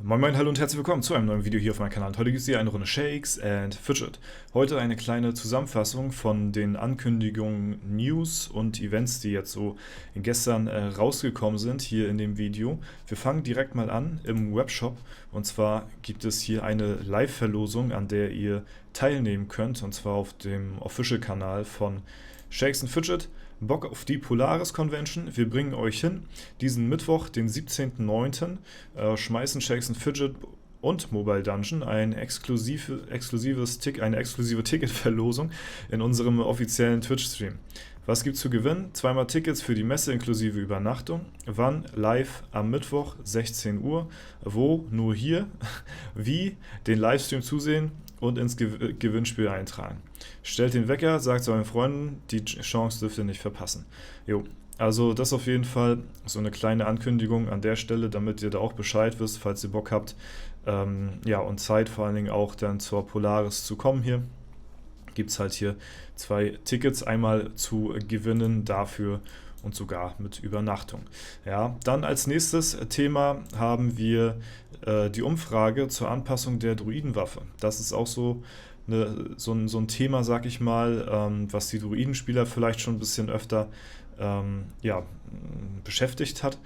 Moin Moin, hallo und herzlich willkommen zu einem neuen Video hier auf meinem Kanal. Und heute gibt es hier eine Runde Shakes and Fidget. Heute eine kleine Zusammenfassung von den Ankündigungen, News und Events, die jetzt so gestern rausgekommen sind hier in dem Video. Wir fangen direkt mal an im Webshop, und zwar gibt es hier eine Live-Verlosung, an der ihr teilnehmen könnt, und zwar auf dem Official-Kanal von Shakes and Fidget. Bock auf die Polaris Convention? Wir bringen euch hin. Diesen Mittwoch, den 17.09., schmeißen Shakes and Fidget und Mobile Dungeon eine exklusive Ticketverlosung in unserem offiziellen Twitch-Stream. Was gibt's zu gewinnen? Zweimal Tickets für die Messe inklusive Übernachtung. Wann? Live am Mittwoch, 16 Uhr. Wo? Nur hier. Wie? Den Livestream zusehen und ins Gewinnspiel eintragen. Stellt den Wecker, sagt zu euren Freunden, die Chance dürft ihr nicht verpassen. Jo, also das auf jeden Fall so eine kleine Ankündigung an der Stelle, damit ihr da auch Bescheid wisst, falls ihr Bock habt, ja, und Zeit vor allen Dingen auch dann zur Polaris zu kommen hier. Gibt es halt hier 2 Tickets einmal zu gewinnen dafür und sogar mit Übernachtung. Ja, dann als nächstes Thema haben wir die Umfrage zur Anpassung der Druidenwaffe. Das ist auch so ein Thema, sag ich mal, was die Druidenspieler vielleicht schon ein bisschen öfter ja, beschäftigt hat.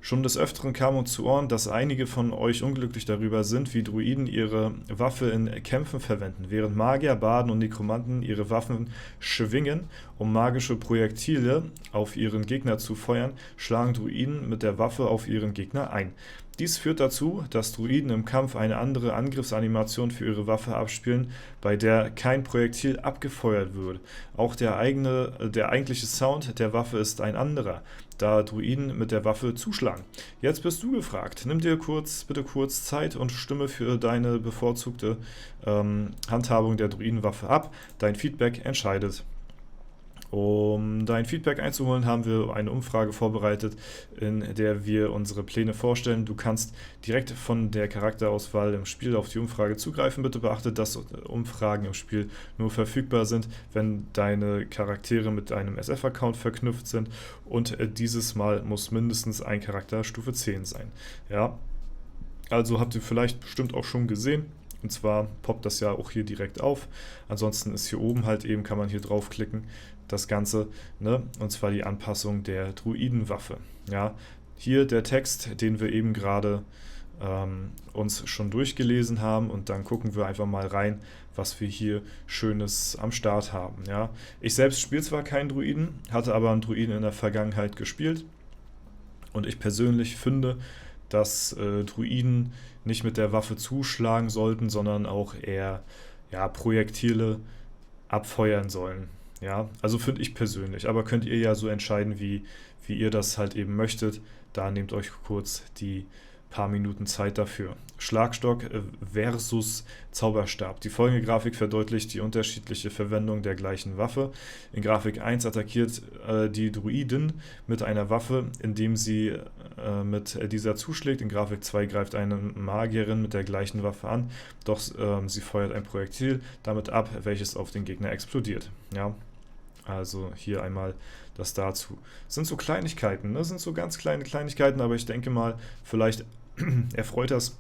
Schon des Öfteren kam uns zu Ohren, dass einige von euch unglücklich darüber sind, wie Druiden ihre Waffe in Kämpfen verwenden, während Magier, Barden und Nekromanten ihre Waffen schwingen, um magische Projektile auf ihren Gegner zu feuern, schlagen Druiden mit der Waffe auf ihren Gegner ein. Dies führt dazu, dass Druiden im Kampf eine andere Angriffsanimation für ihre Waffe abspielen, bei der kein Projektil abgefeuert wird. Auch der eigentliche Sound der Waffe ist ein anderer, da Druiden mit der Waffe zuschlagen. Jetzt bist du gefragt. Nimm dir bitte kurz Zeit und stimme für deine bevorzugte Handhabung der Druidenwaffe ab. Dein Feedback entscheidet. Um dein Feedback einzuholen, haben wir eine Umfrage vorbereitet, in der wir unsere Pläne vorstellen. Du kannst direkt von der Charakterauswahl im Spiel auf die Umfrage zugreifen. Bitte beachte, dass Umfragen im Spiel nur verfügbar sind, wenn deine Charaktere mit einem SF-Account verknüpft sind, und dieses Mal muss mindestens ein Charakter Stufe 10 sein. Ja, also habt ihr vielleicht bestimmt auch schon gesehen. Und zwar poppt das ja auch hier direkt auf. Ansonsten ist hier oben halt eben, kann man hier draufklicken, das Ganze, ne? Und zwar die Anpassung der Druidenwaffe. Ja, hier der Text, den wir eben gerade uns schon durchgelesen haben, und dann gucken wir einfach mal rein, was wir hier Schönes am Start haben. Ja, ich selbst spiele zwar keinen Druiden, hatte aber einen Druiden in der Vergangenheit gespielt, und ich persönlich finde, dass Druiden nicht mit der Waffe zuschlagen sollten, sondern auch eher, ja, Projektile abfeuern sollen. Ja, also finde ich persönlich, aber könnt ihr ja so entscheiden, wie ihr das halt eben möchtet. Da nehmt euch kurz die paar Minuten Zeit dafür. Schlagstock versus Zauberstab. Die folgende Grafik verdeutlicht die unterschiedliche Verwendung der gleichen Waffe. In Grafik 1 attackiert die Druidin mit einer Waffe, indem sie mit dieser zuschlägt. In Grafik 2 greift eine Magierin mit der gleichen Waffe an, doch sie feuert ein Projektil damit ab, welches auf den Gegner explodiert. Ja, also hier einmal das dazu. Das sind so Kleinigkeiten, ne? Das sind so ganz kleine Kleinigkeiten, aber ich denke mal, vielleicht erfreut das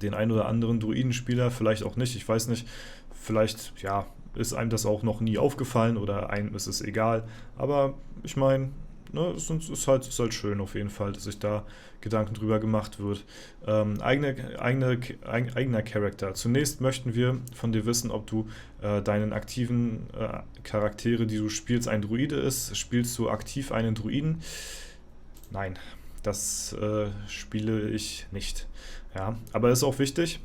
den ein oder anderen Druidenspieler, vielleicht auch nicht, ich weiß nicht, vielleicht, ja, ist einem das auch noch nie aufgefallen oder einem ist es egal, aber ich meine, ne, es ist halt schön auf jeden Fall, dass sich da Gedanken drüber gemacht wird. Eigener Charakter. Zunächst möchten wir von dir wissen, ob du deinen aktiven Charaktere, die du spielst, ein Druide ist. Spielst du aktiv einen Druiden? Nein, das spiele ich nicht. Ja, aber das ist auch wichtig,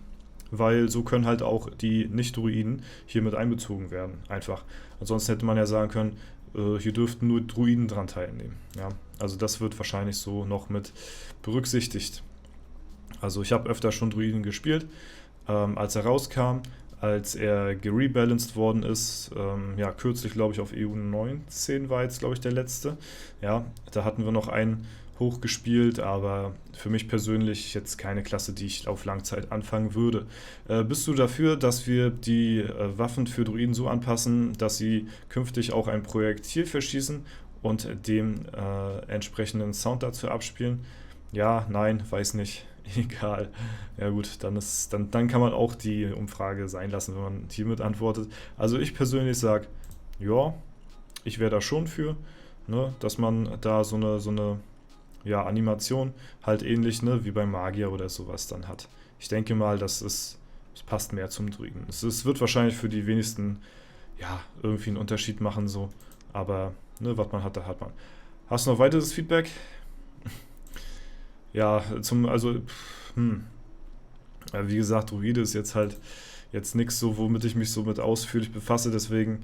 weil so können halt auch die Nicht-Druiden hier mit einbezogen werden. Einfach. Ansonsten hätte man ja sagen können, hier dürften nur Druiden dran teilnehmen. Ja, also das wird wahrscheinlich so noch mit berücksichtigt. Also ich habe öfter schon Druiden gespielt, als er rauskam, als er gerebalanced worden ist, ja, kürzlich glaube ich auf EU 19 war jetzt glaube ich der letzte. Ja, da hatten wir noch einen, hochgespielt, aber für mich persönlich jetzt keine Klasse, die ich auf Langzeit anfangen würde. Bist du dafür, dass wir die Waffen für Druiden so anpassen, dass sie künftig auch ein Projektil verschießen und dem entsprechenden Sound dazu abspielen? Ja, nein, weiß nicht. Egal. Ja gut, dann kann man auch die Umfrage sein lassen, wenn man hiermit antwortet. Also ich persönlich sage, ja, ich wäre da schon für, ne, dass man da so eine ja, Animation halt ähnlich, ne, wie beim Magier oder sowas dann hat. Ich denke mal, es passt mehr zum Druiden. Es wird wahrscheinlich für die wenigsten ja, irgendwie einen Unterschied machen so, aber ne, was man hat, da hat man. Hast du noch weiteres Feedback? Ja, ja, wie gesagt, Druide ist jetzt halt jetzt nichts so, womit ich mich so mit ausführlich befasse, deswegen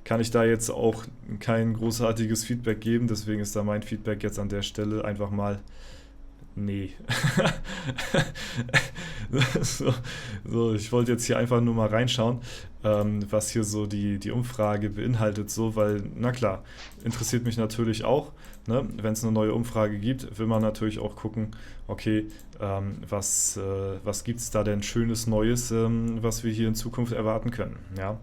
kann ich da jetzt auch kein großartiges Feedback geben, deswegen ist da mein Feedback jetzt an der Stelle einfach mal nee. so, ich wollte jetzt hier einfach nur mal reinschauen, was hier so die Umfrage beinhaltet, so, weil, na klar, interessiert mich natürlich auch, ne? Wenn es eine neue Umfrage gibt, will man natürlich auch gucken, okay, was gibt es da denn Schönes Neues, was wir hier in Zukunft erwarten können, ja.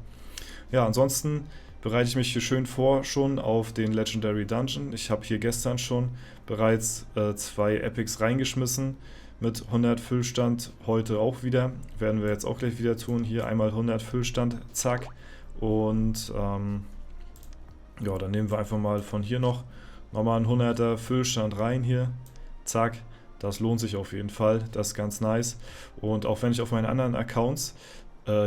Ja, ansonsten bereite ich mich hier schön vor schon auf den Legendary Dungeon. Ich habe hier gestern schon bereits 2 Epics reingeschmissen mit 100 Füllstand. Heute auch wieder. Werden wir jetzt auch gleich wieder tun. Hier einmal 100 Füllstand, zack. Und ja, dann nehmen wir einfach mal von hier nochmal einen 100er Füllstand rein hier. Zack. Das lohnt sich auf jeden Fall. Das ist ganz nice. Und auch wenn ich auf meinen anderen Accounts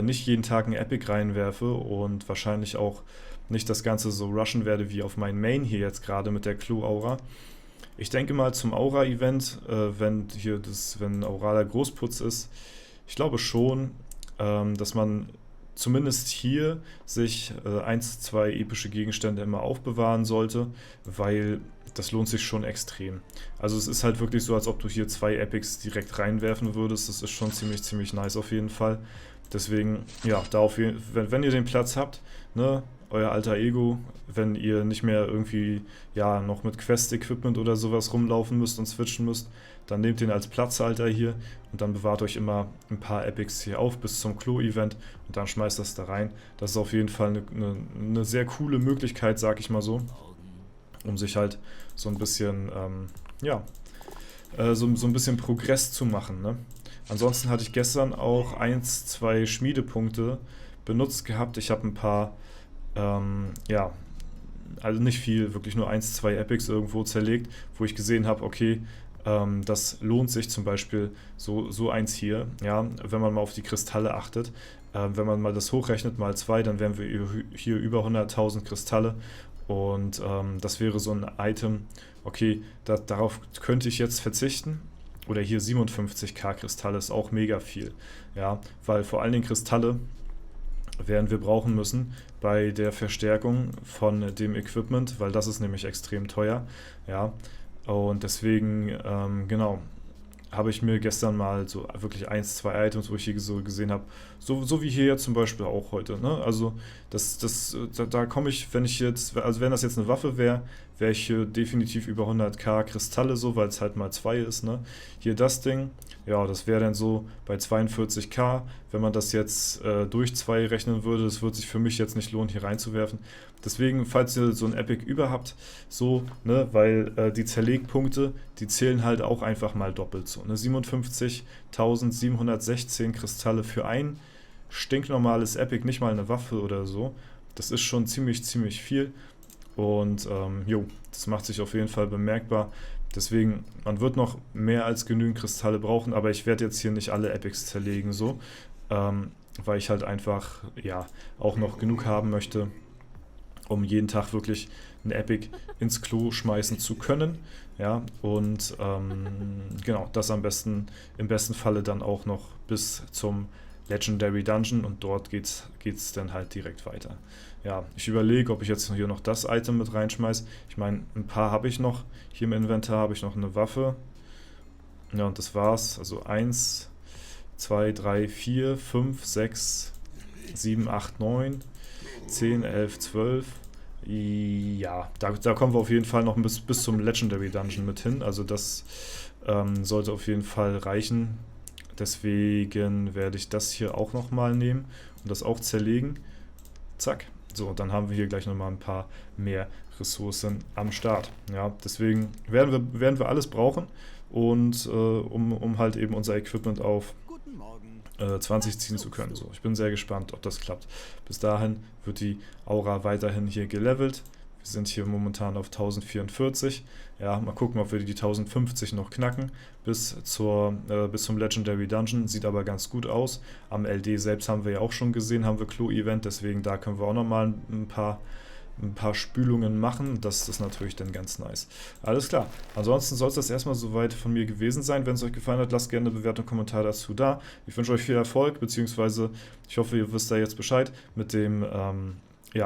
nicht jeden Tag ein Epic reinwerfe und wahrscheinlich auch nicht das Ganze so rushen werde wie auf meinen Main hier jetzt gerade mit der Clue-Aura. Ich denke mal zum Aura-Event, wenn auraler Großputz ist, ich glaube schon, dass man zumindest hier sich 1, 2 epische Gegenstände immer aufbewahren sollte, weil das lohnt sich schon extrem. Also es ist halt wirklich so, als ob du hier 2 Epics direkt reinwerfen würdest. Das ist schon ziemlich nice auf jeden Fall. Deswegen, ja, wenn ihr den Platz habt, ne, euer alter Ego, wenn ihr nicht mehr irgendwie, ja, noch mit Quest-Equipment oder sowas rumlaufen müsst und switchen müsst, dann nehmt den als Platzhalter hier und dann bewahrt euch immer ein paar Epics hier auf bis zum Klo-Event und dann schmeißt das da rein. Das ist auf jeden Fall eine sehr coole Möglichkeit, sag ich mal so, um sich halt so ein bisschen, so ein bisschen Progress zu machen, ne? Ansonsten hatte ich gestern auch 1, 2 Schmiedepunkte benutzt gehabt. Ich habe ein paar, also nicht viel, wirklich nur 1, 2 Epics irgendwo zerlegt, wo ich gesehen habe, okay, das lohnt sich zum Beispiel so eins hier, ja, wenn man mal auf die Kristalle achtet. Wenn man mal das hochrechnet, mal 2, dann wären wir hier über 100.000 Kristalle und das wäre so ein Item, okay, darauf könnte ich jetzt verzichten. Oder hier 57k Kristalle ist auch mega viel, ja, weil vor allen Dingen Kristalle werden wir brauchen müssen bei der Verstärkung von dem Equipment, weil das ist nämlich extrem teuer, ja, und deswegen, genau, habe ich mir gestern mal so wirklich 1, 2 Items, wo ich hier so gesehen habe, so wie hier jetzt zum Beispiel auch heute, ne? Also da komme ich, wenn das jetzt eine Waffe wäre, wäre ich hier definitiv über 100k Kristalle so, weil es halt mal 2 ist, ne? Hier das Ding, ja, das wäre dann so bei 42k, wenn man das jetzt durch 2 rechnen würde, das würde sich für mich jetzt nicht lohnen, hier reinzuwerfen. Deswegen, falls ihr so ein Epic über habt, so, ne, weil die Zerlegpunkte, die zählen halt auch einfach mal doppelt so, ne? 57.716 Kristalle für ein stinknormales Epic, nicht mal eine Waffe oder so. Das ist schon ziemlich viel. Und das macht sich auf jeden Fall bemerkbar. Deswegen, man wird noch mehr als genügend Kristalle brauchen, aber ich werde jetzt hier nicht alle Epics zerlegen, so, weil ich halt einfach, ja, auch noch genug haben möchte, um jeden Tag wirklich ein Epic ins Klo schmeißen zu können, ja, und genau, das im besten Falle dann auch noch bis zum Legendary Dungeon und dort geht's dann halt direkt weiter. Ja, ich überlege, ob ich jetzt hier noch das Item mit reinschmeiße. Ich meine, ein paar habe ich noch. Hier im Inventar habe ich noch eine Waffe. Ja, und das war's. Also 1, 2, 3, 4, 5, 6, 7, 8, 9, 10, 11, 12. Ja, da kommen wir auf jeden Fall noch bis zum Legendary Dungeon mit hin. Also das sollte auf jeden Fall reichen. Deswegen werde ich das hier auch nochmal nehmen und das auch zerlegen. Zack. So, dann haben wir hier gleich nochmal ein paar mehr Ressourcen am Start. Ja, deswegen werden wir alles brauchen, und um halt eben unser Equipment auf 20 ziehen zu können. So, ich bin sehr gespannt, ob das klappt. Bis dahin wird die Aura weiterhin hier gelevelt. Wir sind hier momentan auf 1044. Ja, mal gucken, ob wir die 1050 noch knacken bis zum Legendary Dungeon. Sieht aber ganz gut aus. Am LD selbst haben wir ja auch schon gesehen, haben wir Klo-Event, deswegen da können wir auch nochmal ein paar Spülungen machen. Das ist natürlich dann ganz nice. Alles klar. Ansonsten soll es das erstmal soweit von mir gewesen sein. Wenn es euch gefallen hat, lasst gerne eine Bewertung und Kommentar dazu da. Ich wünsche euch viel Erfolg, beziehungsweise ich hoffe, ihr wisst da jetzt Bescheid mit dem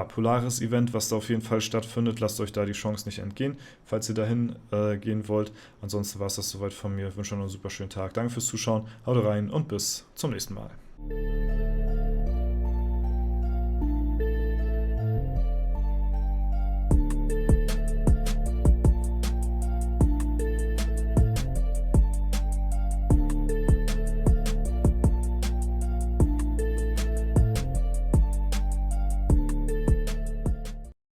Polaris-Event, was da auf jeden Fall stattfindet. Lasst euch da die Chance nicht entgehen, falls ihr dahin gehen wollt. Ansonsten war es das soweit von mir. Ich wünsche euch noch einen super schönen Tag. Danke fürs Zuschauen. Haut rein und bis zum nächsten Mal.